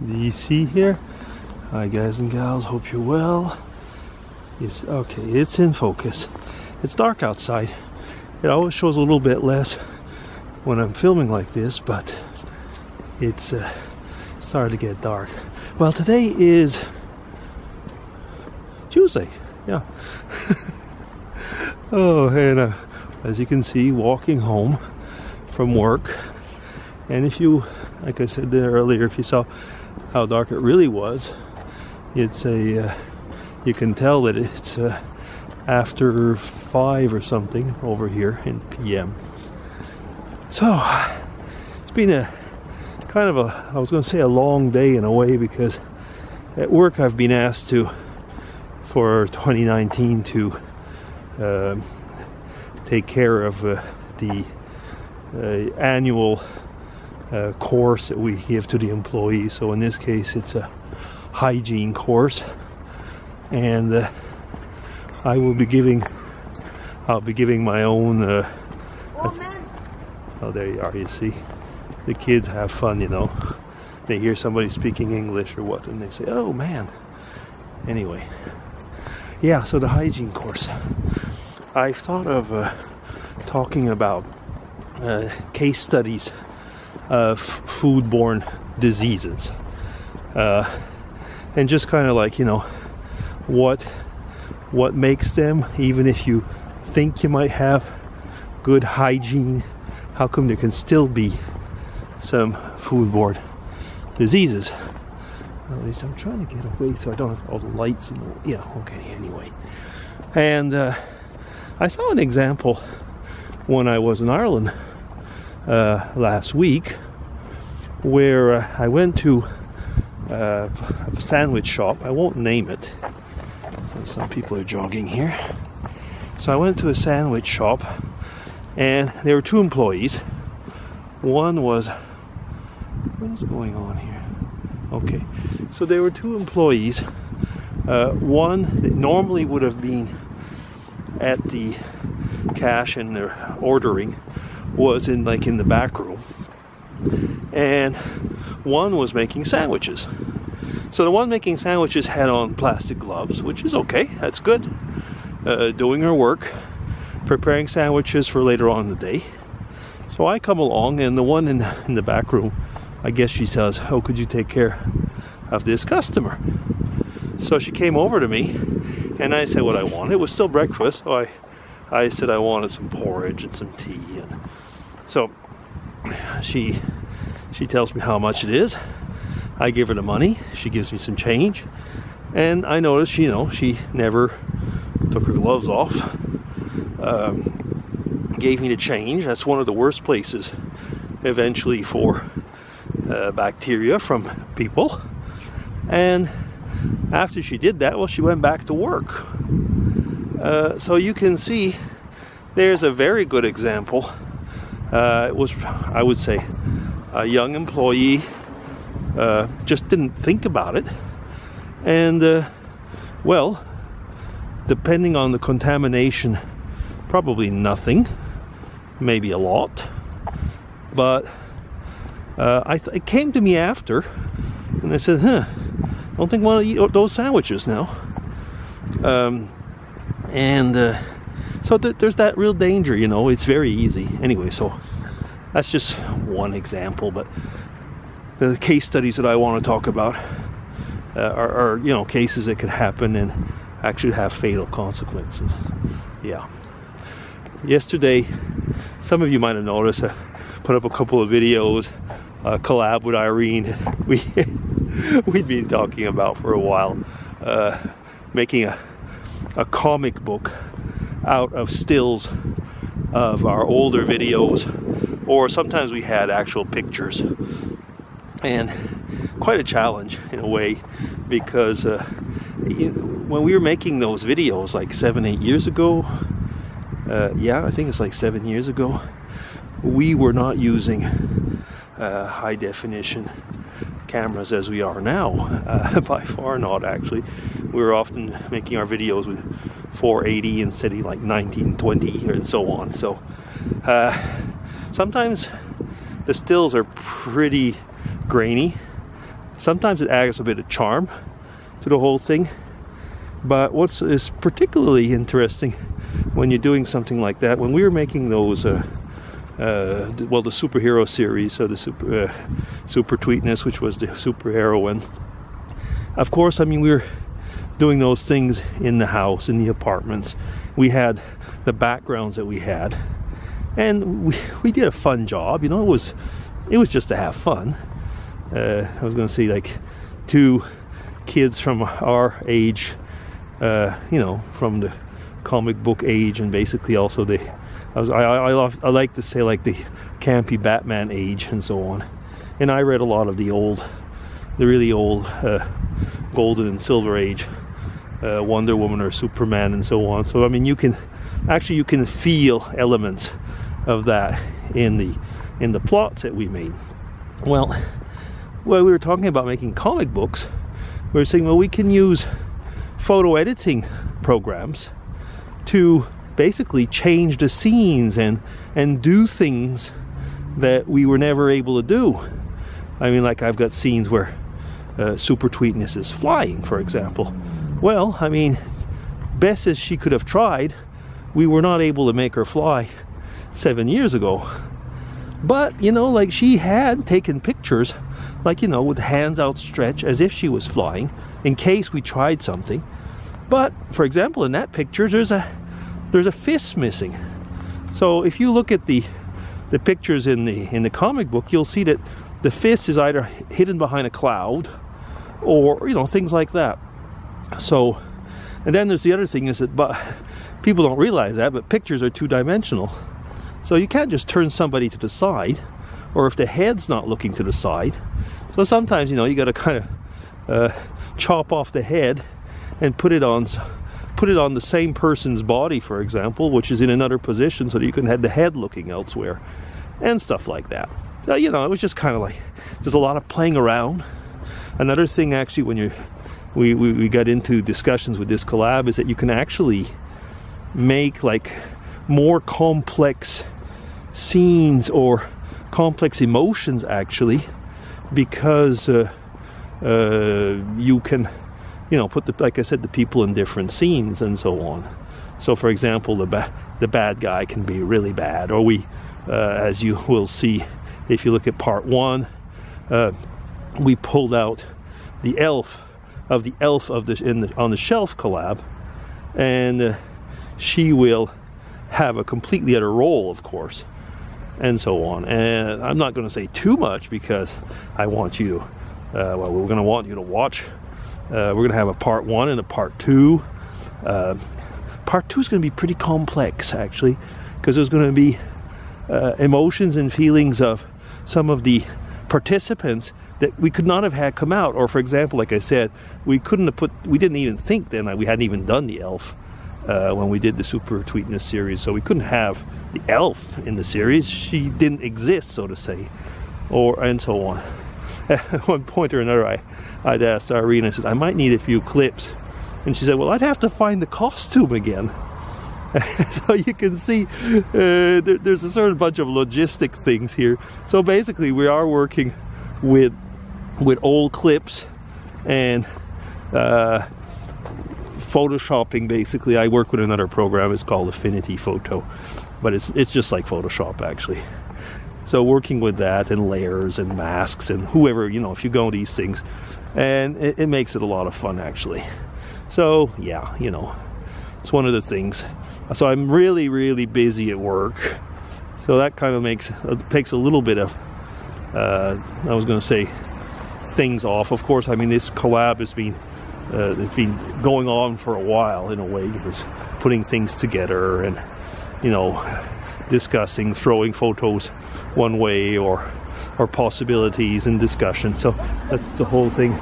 Do you see here? Hi guys and gals, hope you're well. Yes, okay, it's in focus. It's dark outside. It always shows a little bit less when I'm filming like this, but it's starting to get dark. Well, today is Tuesday, yeah. Oh, and as you can see, walking home from work, and if you, like I said there earlier, if you saw how dark it really was, it's you can tell that it's after 5 or something over here in PM. So it's been a kind of a, I was going to say a long day in a way, because at work I've been asked to, for 2019, to take care of the annual course that we give to the employees. So in this case, it's a hygiene course, and I'll be giving my own. Oh, there you are. You see, the kids have fun. You know, they hear somebody speaking English or what, and they say, "Oh man." Anyway, yeah. So the hygiene course. I thought of talking about case studies of foodborne diseases, and just kind of like, you know, what makes them, even if you think you might have good hygiene, how come there can still be some foodborne diseases? At least I'm trying to get away so I don't have all the lights and the, yeah, okay, anyway. And I saw an example when I was in Ireland last week, where I went to a sandwich shop. I won't name it. Some people are jogging here. So I went to a sandwich shop, and there were 2 employees. One was, what is going on here? Okay, so there were 2 employees. One that normally would have been at the cash and they're ordering was in the back room, and one was making sandwiches. So the one making sandwiches had on plastic gloves, which is okay, that's good, doing her work, preparing sandwiches for later on in the day. So I come along, and the one in the back room, I guess she says, "Oh, could you take care of this customer?" So she came over to me, and I said what I wanted. It was still breakfast, so I said I wanted some porridge and some tea. And so she tells me how much it is. I give her the money. She gives me some change, and I noticed, you know, she never took her gloves off. Gave me the change. That's one of the worst places eventually for bacteria from people. And after she did that, well, she went back to work. So you can see there's a very good example. It was, I would say, a young employee just didn't think about it. And, well, depending on the contamination, probably nothing, maybe a lot. But it came to me after, and I said, don't think I want to eat those sandwiches now. So there's that real danger, you know. It's very easy. Anyway, so that's just one example, but the case studies that I want to talk about are, you know, cases that could happen and actually have fatal consequences. Yeah. Yesterday, some of you might have noticed, I put up a couple of videos, collab with Irene. We'd been talking about for a while, making a comic book out of stills of our older videos, or sometimes we had actual pictures. And quite a challenge in a way, because when we were making those videos like 7-8 years ago, yeah, I think it's like 7 years ago, we were not using high definition cameras as we are now. By far not, actually. We were often making our videos with 480 instead of like 1920 and so on. So sometimes the stills are pretty grainy, Sometimes it adds a bit of charm to the whole thing. But what is particularly interesting when you're doing something like that, when we were making those, well, the superhero series, so the Super Tweetness, which was the superheroine. Of course, I mean, we were doing those things in the house, in the apartments. We had the backgrounds that we had, and we did a fun job. You know, it was just to have fun. I was going to say, like, 2 kids from our age, you know, from the comic book age, and basically also I like to say, like, the campy Batman age and so on. And I read a lot of the really old golden and silver age Wonder Woman or Superman and so on. So I mean, you can feel elements of that in the plots that we made. Well, we were talking about making comic books. We were saying, well, we can use photo editing programs to basically change the scenes and do things that we were never able to do. I mean, like, I've got scenes where Super Tweetness is flying, for example. Well, I mean, best as she could have tried, we were not able to make her fly 7 years ago. But, you know, like, she had taken pictures, like, you know, with hands outstretched as if she was flying, in case we tried something. But, for example, in that picture, there's a fist missing. So if you look at the pictures in the comic book, you'll see that the fist is either hidden behind a cloud, or, you know, things like that. So, and then there's the other thing is that, but people don't realize that, but pictures are 2-dimensional. So you can't just turn somebody to the side, or if the head's not looking to the side. So sometimes, you know, you got to kind of chop off the head and put it on the same person's body, for example, which is in another position, so that you can have the head looking elsewhere, and stuff like that. So, you know, it was just kind of like, there's a lot of playing around. Another thing, actually, when we got into discussions with this collab, is that you can actually make, like, more complex scenes or complex emotions, actually, because you can, you know, put like I said, the people in different scenes and so on. So, for example, the bad guy can be really bad, or as you will see if you look at part 1, we pulled out the elf on the shelf collab, and she will have a completely other role, of course, and so on. And I'm not going to say too much, because I want you to, well, we're going to want you to watch. We're going to have a part 1 and a part 2. Part 2 is going to be pretty complex, actually, because there's going to be emotions and feelings of some of the participants that we could not have had come out. Or, for example, like I said, we didn't even think then that we hadn't even done the elf when we did the Super Tweetness series, so we couldn't have the elf in the series. She didn't exist, so to say, and so on. At one point or another, I'd asked Irene, I said, I might need a few clips, and she said, well, I'd have to find the costume again. So you can see there's a certain bunch of logistic things here. So basically, we are working with old clips and photoshopping. Basically, I work with another program. It's called Affinity Photo, but it's just like Photoshop, actually. So working with that, and layers and masks and whoever, you know, if you go these things, and it makes it a lot of fun, actually. So yeah, you know, it's one of the things. So I'm really, really busy at work. So that kind of takes a little bit of, I was going to say, things off. Of course, I mean, this collab has been, it's been going on for a while, in a way. It was putting things together and, you know, discussing, throwing photos one way or possibilities and discussion. So that's the whole thing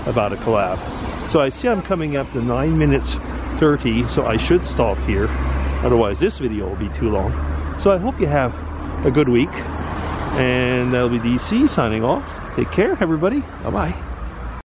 about a collab. So I see I'm coming up to 9 minutes 30, so I should stop here. Otherwise, this video will be too long. So I hope you have a good week. And that'll be DC signing off. Take care, everybody. Bye-bye.